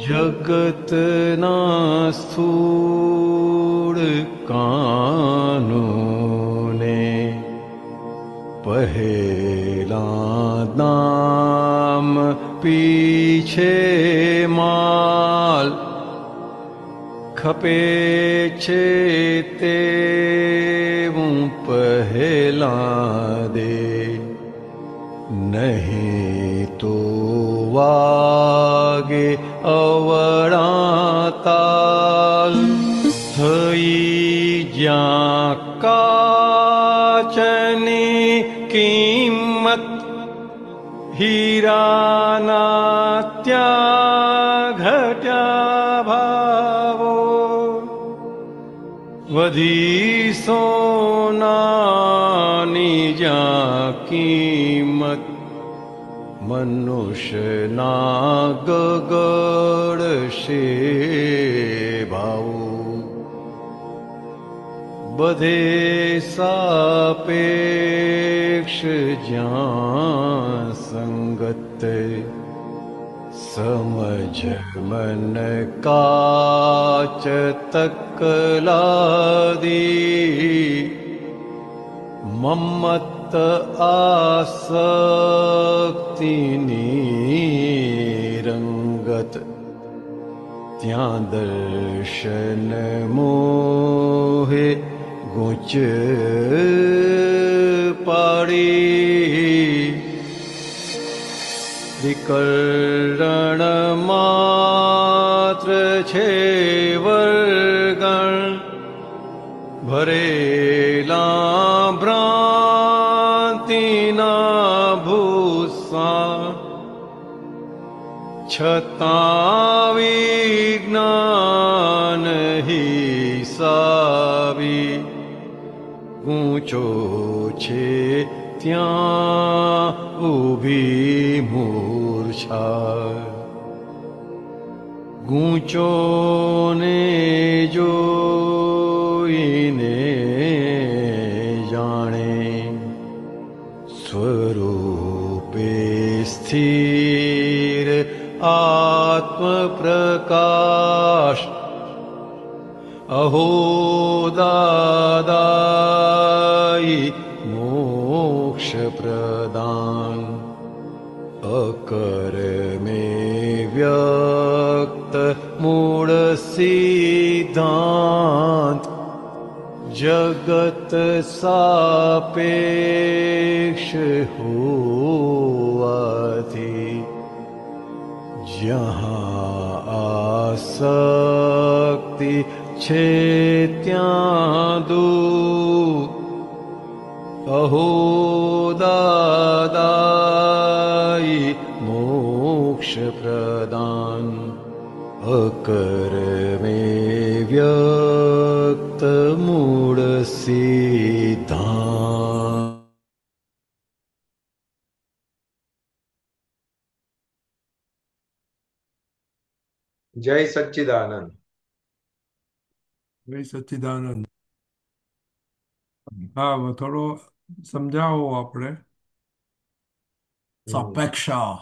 જગતના સ્થૂળ કાનૂને પહેલા નામ પીછે માલ ખપે છે તે હું પહેલા દે નહીં તો વાગે અવળાતાલ થઈ જ્યાં કાચની કિંમત હીરાના ત્યાં ઘટ્યા ભાવો વધી સોનાની જ્યાં કિંમત મનુષ્યના ગગડશે ભાવ બધે સાપેક્ષ જ્યાં સંગત સમજ મન કાચ તકલાદી મમ્મત આસક્તિની રંગત ત્યાં દર્શન મોહે ગૂંચ પાડી વિકર્ણ માત્ર છે વર્ગણ ભરેલા ભ્રાંતિના ભૂસા છતાં વિજ્ઞાન હિસાબી ઊંચો છે ત્યાં ઊભી મૂર્છા ગૂંચો ને જોઈને જાણે સ્વરૂપે સ્થિર આત્મપ્રકાશ અહો દાદાઈ મોક્ષ પ્રદાન અકર में व्यक्त मूળ સિદ્ધાંત જગત સાપેક્ષ હોવાથી જ્યાં આસક્તિ છે ત્યાં દૂર અહો દાદાઈ મોક્ષ પ્રદાન અકર में વ્યક્ત મૂળ સિદ્ધાંત. જય સચ્ચિદાનંદ. જય સચ્ચિદાનંદ. હા, થોડો સમજાવો આપણે સાપેક્ષા.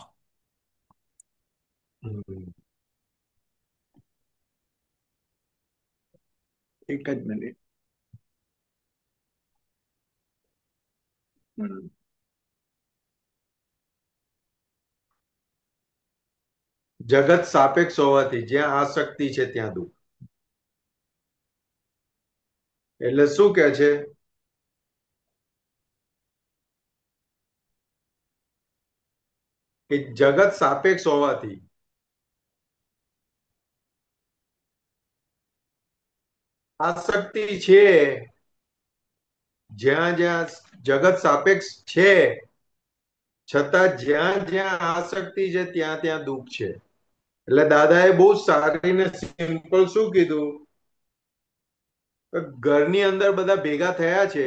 એક જ મિનિટ. જગત સાપેક્ષ હોવાથી જ્યાં આસક્તિ છે ત્યાં દુઃખ. એટલે શું કે છે કે જગત સાપેક્ષ હોવાથી આસક્તિ છે જ્યાં જ્યાં જગત સાપેક્ષ છે છતાં જ્યાં જ્યાં આસક્તિ છે ત્યાં ત્યાં દુઃખ છે. એટલે દાદાએ બહુ સારી ને સિમ્પલ શું કીધું, ઘરની અંદર બધા ભેગા થયા છે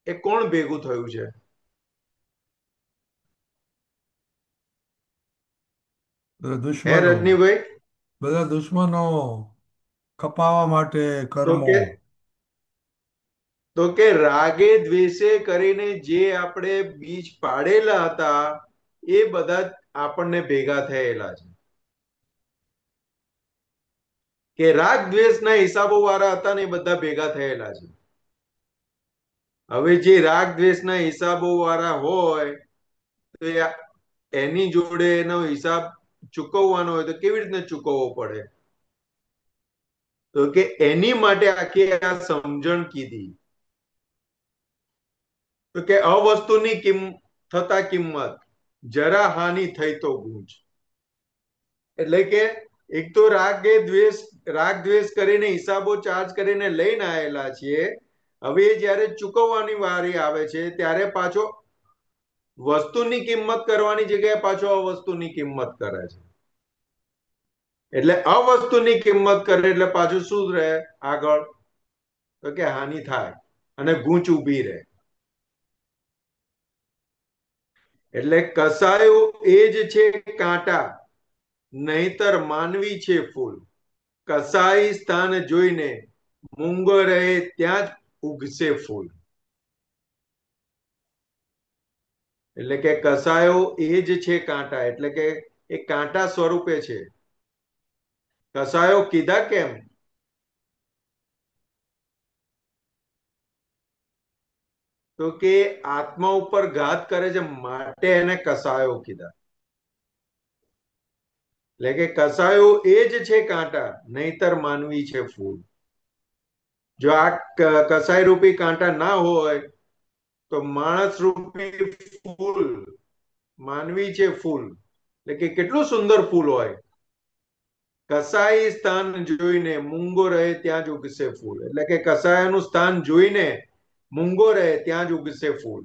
એ કોણ ભેગું થયું છે? હે રજનીભાઈ? બધા દુશ્મનો કપાવા માટે કર્મો. તો કે રાગે દ્વેષે કરીને જે આપણે બીજ પાડેલા હતા એ બધા જ આપણને ભેગા થયેલા છે. કે રાગ દ્વેષના હિસાબો વાળા હતા ને એ બધા ભેગા થયેલા છે. હવે જે રાગ દ્વેષના હિસાબો વાળા હોય તો એની જોડે એનો હિસાબ ચૂકવવાનો હોય તો કેવી રીતને ચૂકવવો પડે? તો કે એની માટે આખી આ સમજણ કીધી. તો કે અવસ્તુની થતા કિંમત જરા હાનિ થઈ તો ગૂંચ. એટલે કે એક તો રાગ દ્વેષ કરીને હિસાબો ચાર્જ કરીને લઈને આવેલા છીએ. હવે જયારે ચૂકવવાની વારી આવે છે ત્યારે પાછો વસ્તુની કિંમત કરવાની જગ્યાએ પાછો અવસ્તુની કિંમત કરે છે. એટલે અવસ્તુની કિંમત કરે એટલે પાછું શું રહે આગળ? તો કે હાનિ થાય અને ગૂંચ ઉભી રહે. એટલે કસાયો એ જ છે કાંટા, નહીતર માનવી છે ફૂલ. કસાઈ સ્થાન જોઈને મૂંગો રહે ત્યાં જ ઉગશે ફૂલ. એટલે કે કસાયો એ જ છે કાંટા, એટલે કે એ કાંટા સ્વરૂપે છે. કસાયો કીધા કેમ? તો કે આત્મા ઉપર ઘાત કરે છે માટે એને કસાયો કીધા. એટલે કે કસાયો એ જ છે કાંટા, નહીતર માનવી છે ફૂલ. જો આ કસાય રૂપી કાંટા ના હોય તો માણસ રૂપી ફૂલ, માનવી છે ફૂલ. એટલે કે કેટલું સુંદર ફૂલ હોય. કસાઈ સ્થાન જોઈને મૂંગો રહે ત્યાં જ ઉગશે ફૂલ. એટલે કે કસાયનું સ્થાન જોઈને મૂંગો રહે ત્યાં જ ઉગશે ફૂલ.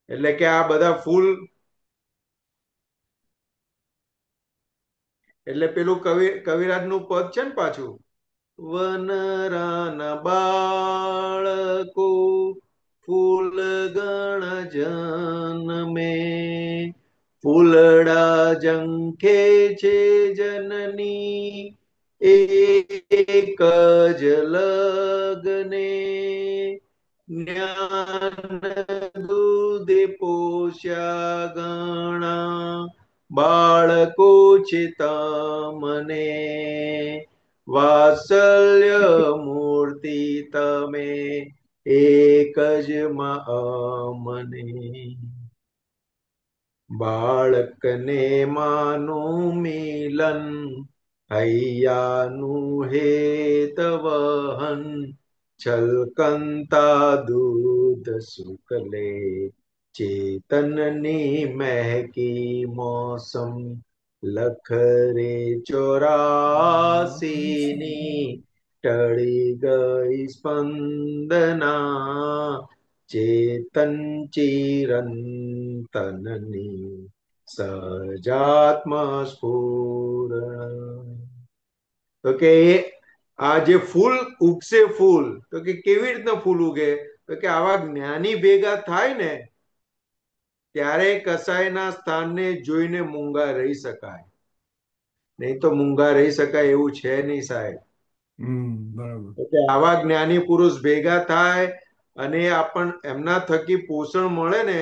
એટલે કે આ બધા ફૂલ એટલે પેલું કવિરાજનું પદ છે ને પાછું, વનરાના બાળકો ફૂલ ગણ જનમે, ફૂલડા ઝંખે છે જનની એક જ લગને, જ્ઞાન દૂધે પોષ્યા ગણા બાળકો છે તમને, વાત્સલ્ય મૂર્તિ તમે એક જ મને. બાળકને માનું મિલન હૈયાનું હેત વહન, છલકંતા દૂધ સુકલે ચેતનની મહેકી મોસમ, લખરે 84 ની ટળી ગઈ સ્પંદના, ચેતન ચિરંતનની સજાત્મ સ્ફુર. તો કે આ જે ફૂલ ઉગશે ફૂલ, તો કે કેવી રીતના ફૂલ ઉગે? તો કે આવા જ્ઞાની ભેગા થાય ને ત્યારે કસાયના સ્થાનને જોઈને મૂંગા રહી શકાય. નહીં તો મૂંગા રહી શકાય એવું છે નહીં સાહેબ. બરાબર. તો કે આવા જ્ઞાની પુરુષ ભેગા થાય અને એમના થકી પોષણ મળે ને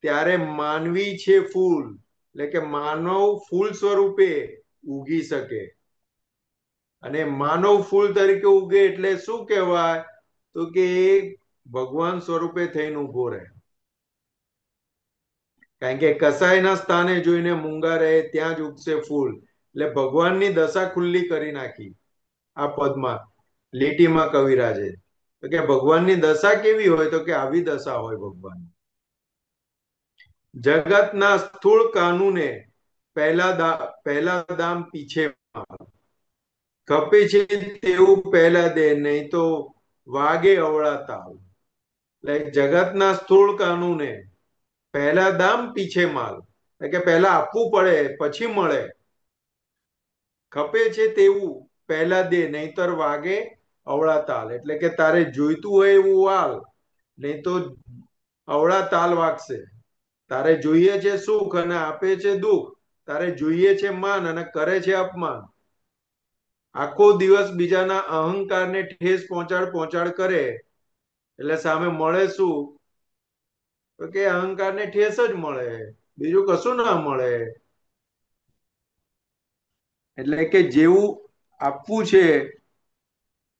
ત્યારે માનવી છે ફૂલ. એટલે કે માનવ ફૂલ સ્વરૂપે ઉગી શકે. અને માનવ ફૂલ તરીકે ઉગે એટલે શું કહેવાય? તો કે એ ભગવાન સ્વરૂપે થઈને ઉભો રહે. કારણ કે કસાયના સ્થાને જોઈને મૂંગા રહે ત્યાં જ ઉગશે ફૂલ. એટલે ભગવાનની દશા ખુલ્લી કરી નાખી આ પદમાં, લીટીમાં કવિરાજે. તો કે ભગવાનની દશા કેવી હોય? તો કે આવી દશા હોય ભગવાન. જગતના સ્થૂળ કાનૂને પહેલા દામ પીછે ખપે છે તેવું પહેલા દે, નહીં તો વાગે અવળા તાલ. એટલે જગતના સ્થૂળ કાનૂને પહેલા દામ પીછે માલ, એટલે કે પહેલા આપવું પડે પછી મળે. ખપે છે તેવું પહેલા દે, નહીતર વાગે અવળા તાલ. એટલે કે તારે જોઈતું હોય એવું વાલ, નહીં તો અવળા તાલ વાગશે. તારે જોઈએ છે સુખ અને આપે છે દુઃખ, તારે જોઈએ છે માન અને કરે છે અપમાન. આખો દિવસ બીજાના અહંકારને ઠેસ પહોંચાડ કરે એટલે સામે મળે શું? તો કે અહંકારને ઠેસ જ મળે. બીજું કશું ના મળે. એટલે કે જેવું આપવું છે,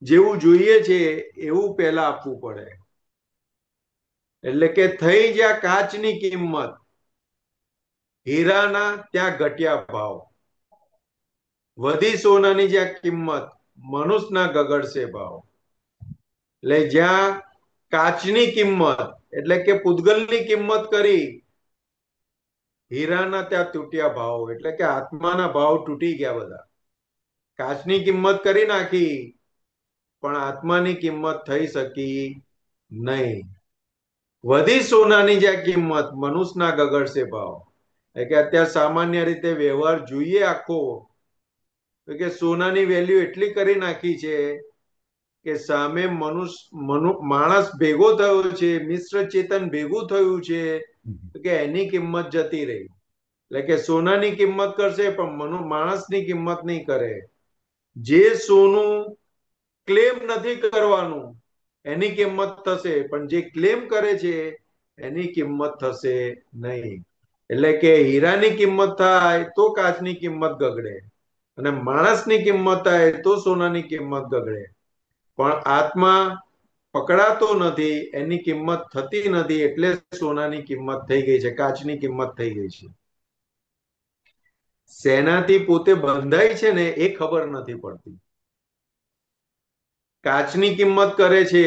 જેવું જોઈએ છે એવું પહેલા આપવું પડે. એટલે કે થઈ જ્યાં કાચની કિંમત, હીરાના ત્યાં ઘટ્યા ભાવ, વધી સોનાની જ્યાં કિંમત, મનુષ્યના ગગડશે ભાવ. એટલે જ્યાં કાચની કિંમત એટલે કે પૂતગલની કિંમત કરી, હીરાના ત્યાં તૂટ્યા ભાવ. એટલે કે આત્માના ભાવ તૂટી ગયા બધા. કાચની કિંમત કરી નાખી, પણ આત્માની કિંમત થઈ શકી નહીં. વધી સોનાની જ્યાં કિંમત, મનુષ્યના ગગડશે ભાવ. એટલે કે અત્યારે સામાન્ય રીતે વ્યવહાર જોઈએ આખો, તો કે સોનાની વેલ્યુ એટલી કરી નાખી છે કે સામે માણસ ભેગો થયો છે, મિશ્ર ચેતન ભેગું થયું છે, તો કે એની કિંમત જતી રહી. એટલે કે સોનાની કિંમત કરશે પણ માણસની કિંમત નહીં કરે. જે સોનું ક્લેમ નથી કરવાનું એની કિંમત થશે, પણ જે ક્લેમ કરે છે એની કિંમત થશે નહીં. એટલે કે હીરાની કિંમત થાય તો કાચની કિંમત ગગડે, અને માણસની કિંમત થાય તો સોનાની કિંમત ગગડે. પણ આત્મા પકડાતો નથી, એની કિંમત થતી નથી, એટલે સોનાની કિંમત થઈ ગઈ છે, કાચની કિંમત થઈ ગઈ છે. શેનાથી પોતે બંધાય છે ને એ ખબર નથી પડતી. કાચની કિંમત કરે છે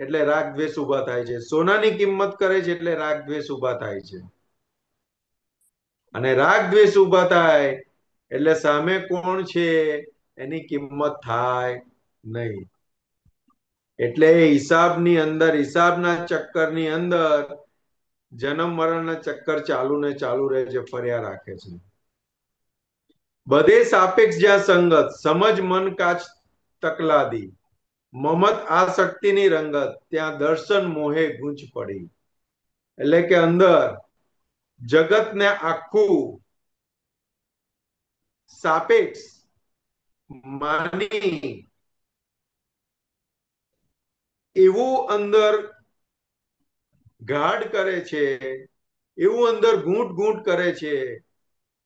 એટલે રાગ દ્વેષ ઉભા થાય છે, સોનાની કિંમત કરે છે એટલે રાગ દ્વેષ ઉભા થાય છે. અને રાગ દ્વેષ ઉભા થાય એટલે સામે કોણ છે એની કિંમત થાય નહીં. એટલે હિસાબની અંદર, હિસાબના ચક્કરની અંદર જન્મ મરણના ચક્કર ચાલુ ને ચાલુ રહે છે, ફર્યા રાખે છે. બધે સાપેક્ષ જ્યાં સંગત, સમજ મન કાચ તકલાદી, મમત આસક્તિની રંગત, ત્યાં દર્શન મોહે ગૂંચ પડી. એટલે કે અંદર જગતને આખું સાપેક્ષ માની એવું અંદર ગાઢ કરે છે, એવું અંદર ગૂંટ ગૂંટ કરે છે.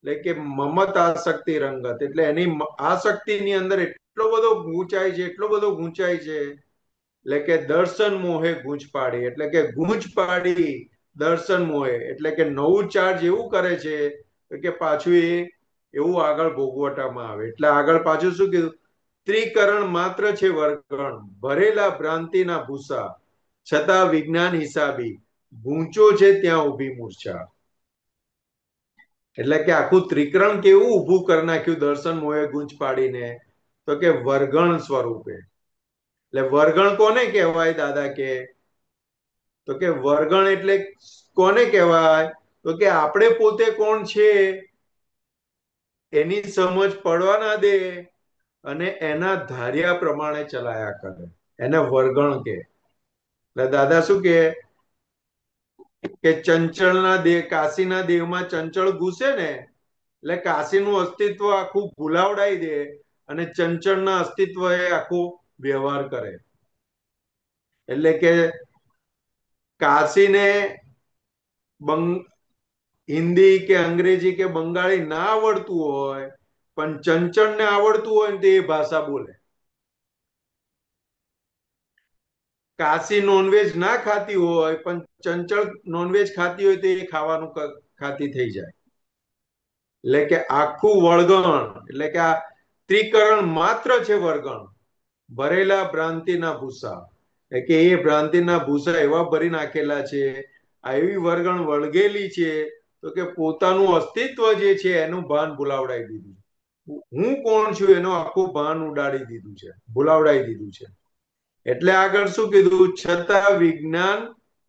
એટલે કે મમત આસક્તિ રંગત, એટલે એની આસક્તિની અંદર એટલો બધો ગૂંચાય છે, એટલો બધો ગૂંચાય છે. એટલે કે દર્શન મોહે ગૂંચ પાડી. એટલે કે ગૂંચ પાડી દર્શન મોહે. એટલે કે નવું ચાર્જ એવું કરે છે કે પાછું એવું આગળ ભોગવટામાં આવે. એટલે આગળ પાછું શું કીધું? ત્રિકરણ માત્ર છે વર્ગણ, ભરેલા ભ્રાંતિના ભૂસા, છતાં વિજ્ઞાન હિસાબી, ગૂંચો છે ત્યાં ઉભી મૂર્છા. એટલે કે આખું ત્રિકરણ કેવું ઊભું કરી નાખ્યું દર્શન મોહે ગૂંચ પાડીને? તો કે વર્ગણ સ્વરૂપે. એટલે વર્ગણ કોને કહેવાય દાદા કે? તો કે વર્ગણ એટલે કોને કહેવાય? તો કે આપણે પોતે કોણ છે એની સમજ પડવા ના દે અને એના ધાર્યા પ્રમાણે ચલાયા કરે, એને વર્ગણ કે. એટલે દાદા શું કે ચંચળના દેહ, કાશીના દેહમાં ચંચળ ઘૂસે ને એટલે કાશીનું અસ્તિત્વ આખું ભૂલાવડાઈ દે અને ચંચળના અસ્તિત્વ એ આખું વ્યવહાર કરે. એટલે કે કાશીને હિન્દી કે અંગ્રેજી કે બંગાળી ના આવડતું હોય, પણ ચંચળને આવડતું હોય ને તો એ ભાષા બોલે. કાશી નોનવેજ ના ખાતી હોય પણ ચંચળ નોનવેજ ખાતી હોય તો એ ખાવાનું ખાતી થઈ જાય. એટલે કે આખું વળગણ, એટલે કે આ ત્રિકરણ માત્ર છે વર્ગણ, ભરેલા ભ્રાંતિના ભૂસા. એટલે કે એ ભ્રાંતિના ભૂસા એવા ભરી નાખેલા છે, આ એવી વર્ગણ વળગેલી છે તો કે પોતાનું અસ્તિત્વ જે છે એનું ભાન ભૂલાવડાવી દીધું. હું કોણ છું એનું આખું ભાન ઉડાડી દીધું છે, ભૂલાવડાવી દીધું છે. એટલે આગળ શું કીધું? છતાં વિજ્ઞાન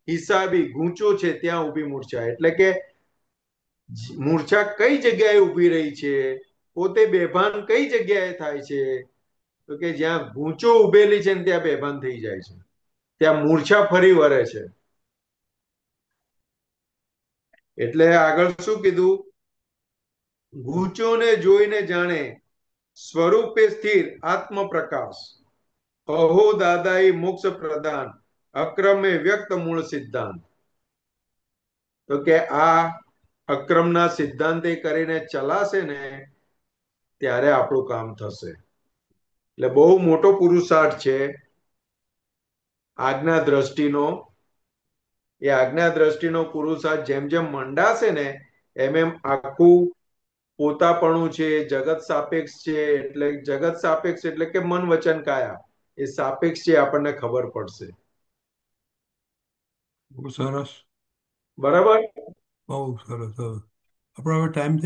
હિસાબી, ગૂંચો છે ત્યાં ઉભી મૂર્છા. એટલે કે મૂર્છા કઈ જગ્યાએ ઉભી રહી છે, પોતે બેભાન કઈ જગ્યાએ થાય છે? તો કે જ્યાં ગૂંચો ઉભેલી છે ને ત્યાં બેભાન થઈ જાય છે, ત્યાં મૂર્છા ફરી વળે છે. એટલે આગળ શું કીધું? ગૂંચોને જોઈને જાણે સ્વરૂપે સ્થિર આત્મ પ્રકાશ, અહો દાદાઈ મોક્ષ પ્રદાન, અક્રમે વ્યક્ત મૂળ સિદ્ધાંત. તો કે આ અક્રમના સિદ્ધાંતે કરીને ચલાશે ને ત્યારે આપણું કામ થશે. એટલે બહુ મોટો પુરુષાર્થ છે આજ્ઞા દ્રષ્ટિનો. એ આજ્ઞા દ્રષ્ટિનો પુરુષાર્થ જેમ જેમ મંડાશે ને એમ એમ આખું પોતાપણું છે, જગત સાપેક્ષ છે, એટલે જગત સાપેક્ષ એટલે કે મન વચન કાયા એ સાપેક્ષ છે આપણને ખબર પડશે. બહુ સરસ. બરાબર. બહુ સરસ. હવે આપણો હવે ટાઈમ